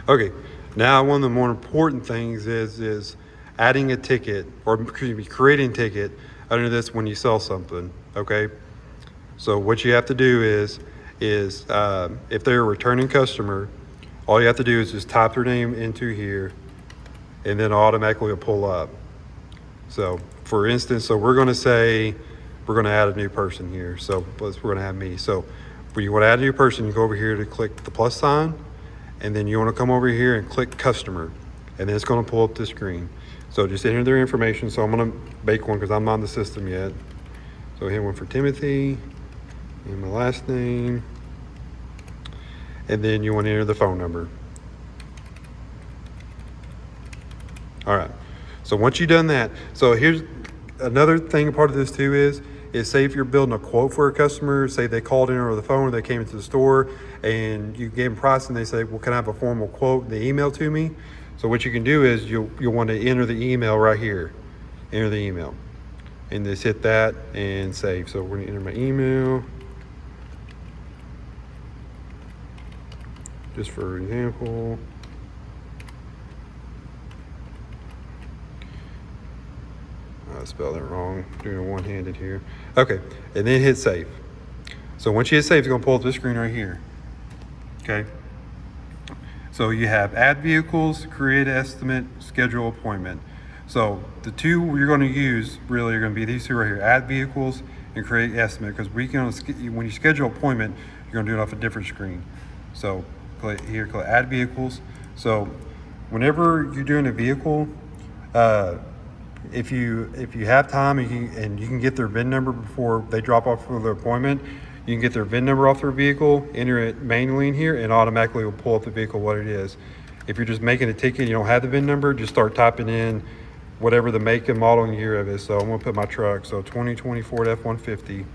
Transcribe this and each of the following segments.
Okay, now one of the more important things is adding a ticket, or excuse me, creating a ticket under this when you sell something. Okay, so what you have to do is if they're a returning customer, all you have to do is just type their name into here, and then automatically it'll pull up. So for instance, so we're going to say we're going to add a new person here. So we're going to have me. So when you want to add a new person, you go over here to click the plus sign, and then you want to come over here and click customer, and then it's going to pull up the screen. So just enter their information. So I'm going to make one because I'm not on the system yet. So hit one for Timothy and my last name, and then you want to enter the phone number. All right, so once you've done that, so here's another thing, part of this too is say if you're building a quote for a customer, say they called in over the phone or they came into the store and you gave them price and they say, well, can I have a formal quote, they email to me? So what you can do is you'll want to enter the email right here, enter the email, and just hit that and save. So we're gonna enter my email, just for example. I spelled it wrong, doing it one-handed here. Okay, and then hit save. So once you hit save, it's gonna pull up this screen right here. Okay. So you have add vehicles, create estimate, schedule appointment. So the two you're gonna use really are gonna be these two right here, add vehicles and create estimate, because when you schedule appointment, you're gonna do it off a different screen. So click here, click add vehicles. So whenever you're doing a vehicle, if you have time and you can get their VIN number before they drop off for their appointment, you can get their VIN number off their vehicle, enter it manually in here, and automatically will pull up the vehicle what it is. If you're just making a ticket and you don't have the VIN number, just start typing in whatever the make and model and year of it. So I'm gonna put my truck, so 2020 Ford F-150.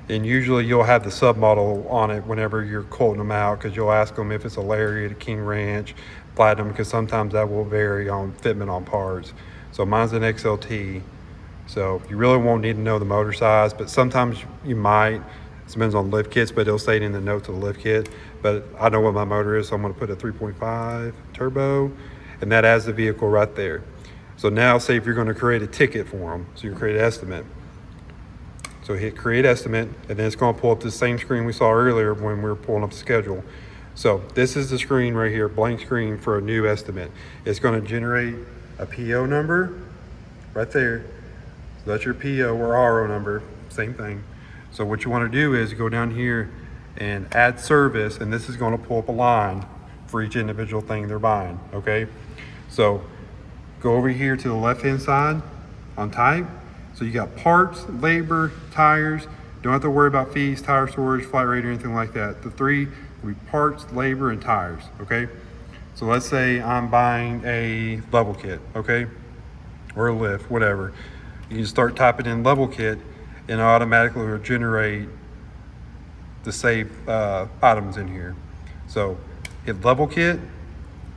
And usually you'll have the submodel on it whenever you're quoting them out, because you'll ask them if it's a Lariat, a King Ranch, Platinum, because sometimes that will vary on fitment on parts. So mine's an XLT, so you really won't need to know the motor size, but sometimes you might. It depends on lift kits, but it'll say it in the notes of the lift kit. But I know what my motor is, so I'm going to put a 3.5 turbo, and that adds the vehicle right there. So now say if you're going to create a ticket for them, so you create an estimate. So hit create estimate, and then it's going to pull up the same screen we saw earlier when we were pulling up the schedule. So this is the screen right here, blank screen for a new estimate. It's going to generate a PO number right there. So that's your PO or RO number, same thing. So what you want to do is go down here and add service, and this is going to pull up a line for each individual thing they're buying, okay? So go over here to the left-hand side on type. So you got parts, labor, tires. Don't have to worry about fees, tire storage, flat rate, or anything like that. The three will be parts, labor, and tires, okay? So let's say I'm buying a level kit, okay? Or a lift, whatever. You can start typing in level kit, and automatically will generate the saved items in here. So hit level kit,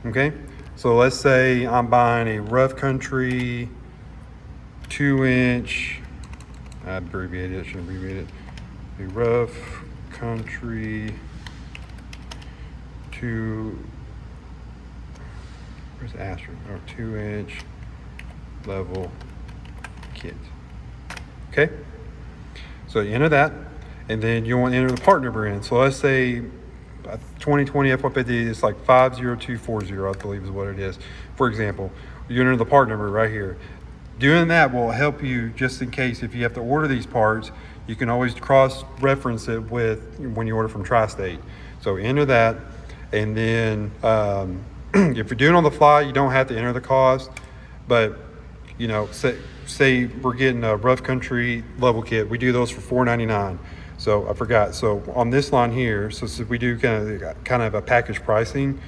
okay? So let's say I'm buying a Rough Country 2-inch, I abbreviated it, I should abbreviate it. A Rough Country where's the asterisk? Oh, 2-inch level kit. Okay, so you enter that, and then you want to enter the part number in. So let's say 2020 F-150 is like 50240, I believe is what it is. For example, you enter the part number right here. Doing that will help you just in case if you have to order these parts, you can always cross-reference it with when you order from Tri-State. So enter that, and then if you're doing on the fly, you don't have to enter the cost, but you know, say we're getting a Rough Country level kit, we do those for $4.99. So I forgot. So on this line here, so we do kind of a package pricing.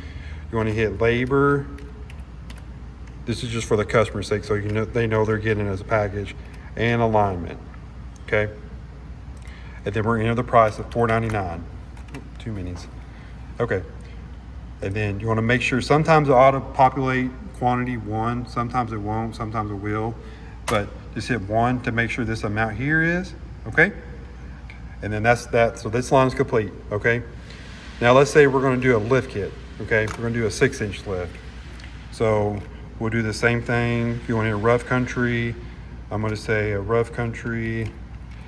You want to hit labor. This is just for the customer's sake, so they know they're getting it as a package, and alignment. Okay, and then we're gonna enter the price of $4.99. 2 minis. Okay, and then you want to make sure. Sometimes it auto-populate quantity 1. Sometimes it won't. Sometimes it will. But just hit 1 to make sure this amount here is okay. And then that's that. So this line is complete. Okay. Now let's say we're going to do a lift kit. Okay, we're gonna do a 6-inch lift. So we'll do the same thing. If you want to hit a rough country, I'm gonna say a rough country.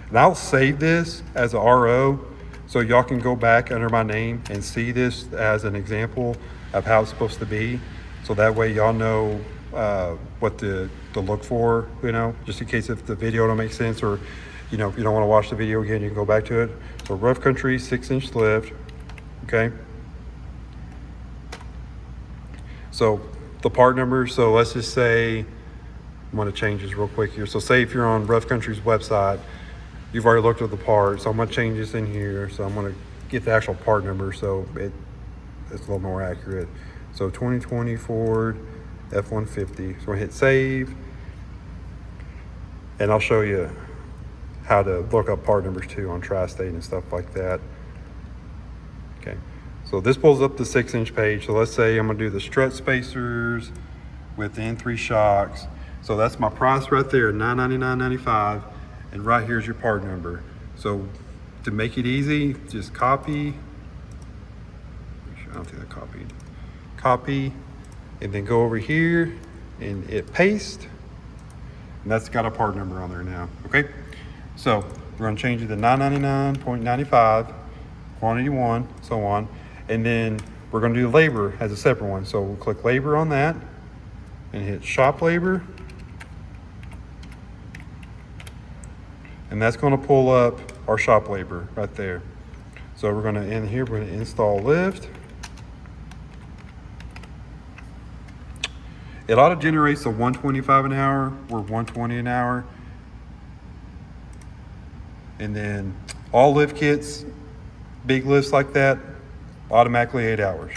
And I'll save this as a RO so y'all can go back under my name and see this as an example of how it's supposed to be. So that way y'all know what to look for, you know, just in case if the video don't make sense, or, you know, if you don't want to watch the video again, you can go back to it. So rough country, 6-inch lift, okay? So the part number, so let's just say, I'm gonna change this real quick here. So say if you're on Rough Country's website, you've already looked at the part, so I'm gonna change this in here. So I'm gonna get the actual part number so it's a little more accurate. So 2020 Ford F-150. So we're gonna hit save, and I'll show you how to look up part numbers too on Tri-State and stuff like that. Okay, so this pulls up the 6-inch page. So let's say I'm gonna do the strut spacers with the N3 shocks. So that's my price right there, $999.95, and right here's your part number. So to make it easy, just copy. I don't think I copied. Copy, and then go over here and hit paste, and that's got a part number on there now. Okay, so we're gonna change it to $999.95, quantity 1, so on, and then we're gonna do labor as a separate one. So we'll click labor on that and hit shop labor, and that's gonna pull up our shop labor right there. So we're gonna, in here, we're gonna install lift. It auto generates a 125 an hour or 120 an hour. And then all lift kits, big lifts like that, automatically 8 hours.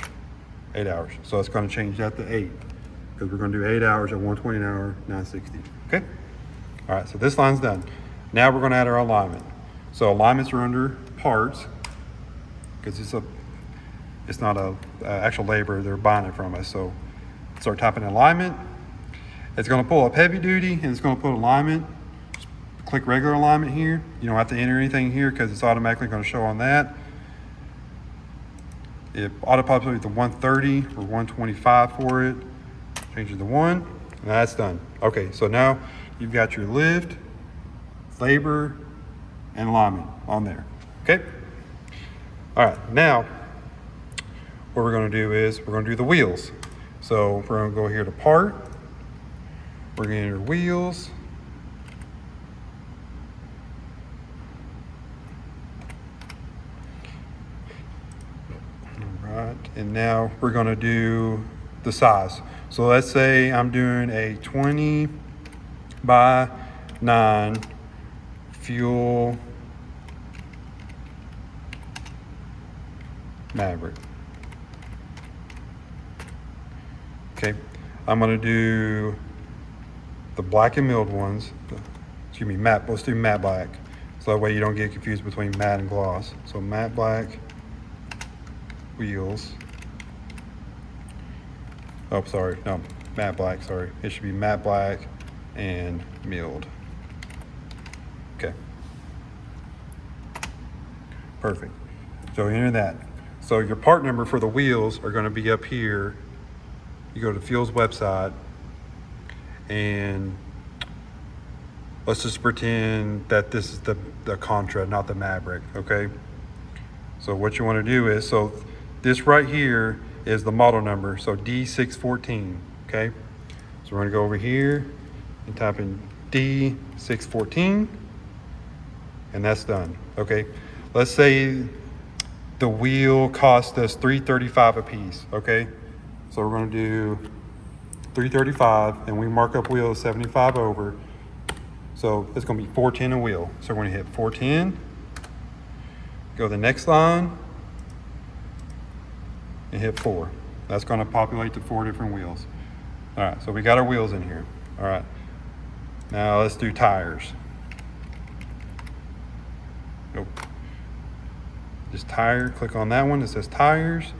8 hours. So it's gonna change that to 8, because we're gonna do 8 hours at 120 an hour, 960. Okay? All right, so this line's done. Now we're gonna add our alignment. So alignments are under parts, because it's not a actual labor, they're buying it from us. So start typing alignment. It's gonna pull up heavy duty, and it's gonna put alignment. Just click regular alignment here. You don't have to enter anything here because it's automatically gonna show on that. It auto populates the 130 or 125 for it. Change it to 1, and that's done. Okay, so now you've got your lift, labor, and alignment on there. Okay? All right, now what we're gonna do is we're gonna do the wheels. So we're gonna go here to part, we're gonna enter wheels, all right, and now we're gonna do the size. So let's say I'm doing a 20 by 9 fuel Maverick. Okay, I'm gonna do the black and milled ones. Excuse me, matte. Let's do matte black, so that way you don't get confused between matte and gloss. So matte black wheels. Oh, sorry, no, matte black. Sorry, it should be matte black and milled. Okay, perfect. So enter that. So your part number for the wheels are going to be up here. You go to Fuel's website, and let's just pretend that this is the Contra, not the Maverick, okay? So what you want to do is, so this right here is the model number, so D614, okay? So we're going to go over here and type in D614, and that's done, okay? Let's say the wheel cost us $335 a piece, okay? So we're going to do $335, and we mark up wheel 75 over. So it's going to be $410 a wheel. So we're going to hit $410. Go to the next line and hit 4. That's going to populate to 4 different wheels. All right, so we got our wheels in here. All right, now let's do tires. Nope. Just tire, click on that one that says tires.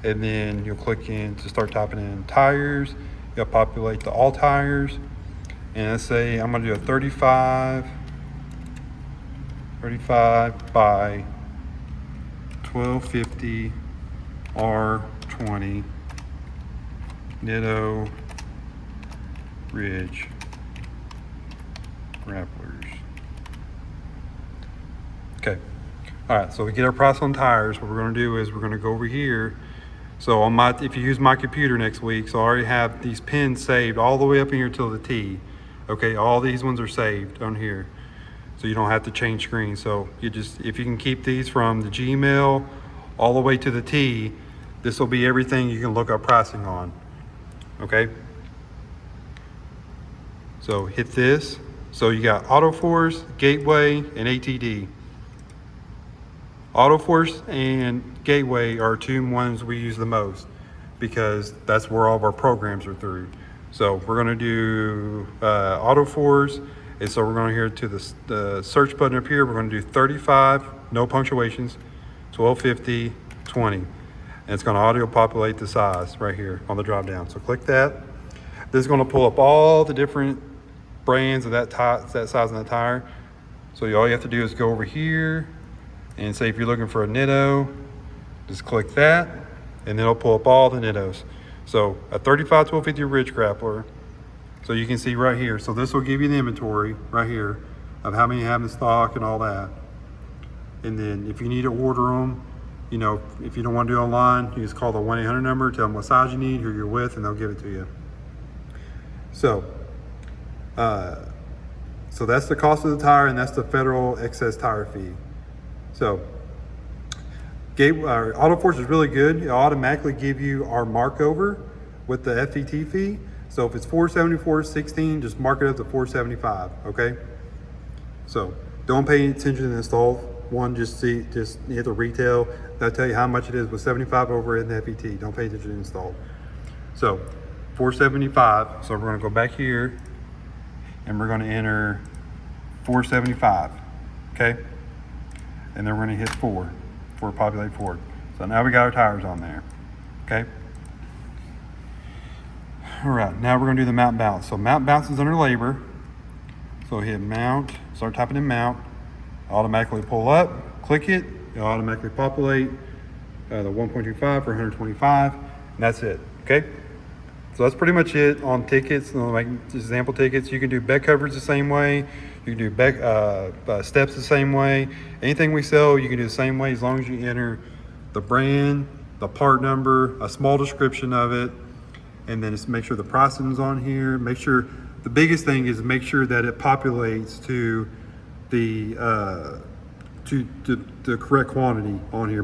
And then you'll click in to start typing in tires. You'll populate the all tires. And let's say I'm gonna do a 35 by 1250 R20. 120 Nitto Ridge grapplers. Okay. All right, so we get our price on tires. What we're going to do is we're going to go over here. So on my, if you use my computer next week, so I already have these pins saved all the way up in here till the T. Okay, all these ones are saved on here, so you don't have to change screens. So you just, if you can keep these from the Gmail all the way to the T, this will be everything you can look up pricing on. Okay. So hit this. So you got AutoForce, Gateway, and ATD. AutoForce and Gateway are two ones we use the most because that's where all of our programs are through. So we're going to do AutoForce, and so we're going to here to the search button up here. We're going to do 35, no punctuations, 1250, 20, and it's going to auto populate the size right here on the drop down. So click that. This is going to pull up all the different brands of that size of that tire. So all you have to do is go over here and say if you're looking for a Nitto, just click that, and then it'll pull up all the Nittos. So a 35 1250 Ridge grappler. So you can see right here. So this will give you the inventory right here of how many you have in stock and all that. And then if you need to order them, you know, if you don't want to do it online, you just call the 1-800 number, tell them what size you need, who you're with, and they'll give it to you. So that's the cost of the tire, and that's the federal excess tire fee. So AutoForce is really good. It'll automatically give you our markover with the FET fee. So if it's $474.16, just mark it up to $475. Okay. So don't pay attention to the install. One, just hit the retail. That'll tell you how much it is with 75 over in the FET. Don't pay attention to the install. So $475. So we're going to go back here, and we're going to enter $475. Okay. And then we're going to hit 4 for populate 4. So now we got our tires on there. Okay. All right, now we're going to do the mount balance. So mount balance is under labor. So hit mount, start typing in mount, automatically pull up, click it, it'll automatically populate the 1.25 for 125, and that's it. Okay. So that's pretty much it on tickets, like example tickets. You can do bed covers the same way. You can do steps the same way. Anything we sell, you can do the same way as long as you enter the brand, the part number, a small description of it, and then just make sure the pricing is on here. Make sure, the biggest thing is make sure that it populates to the correct quantity on here.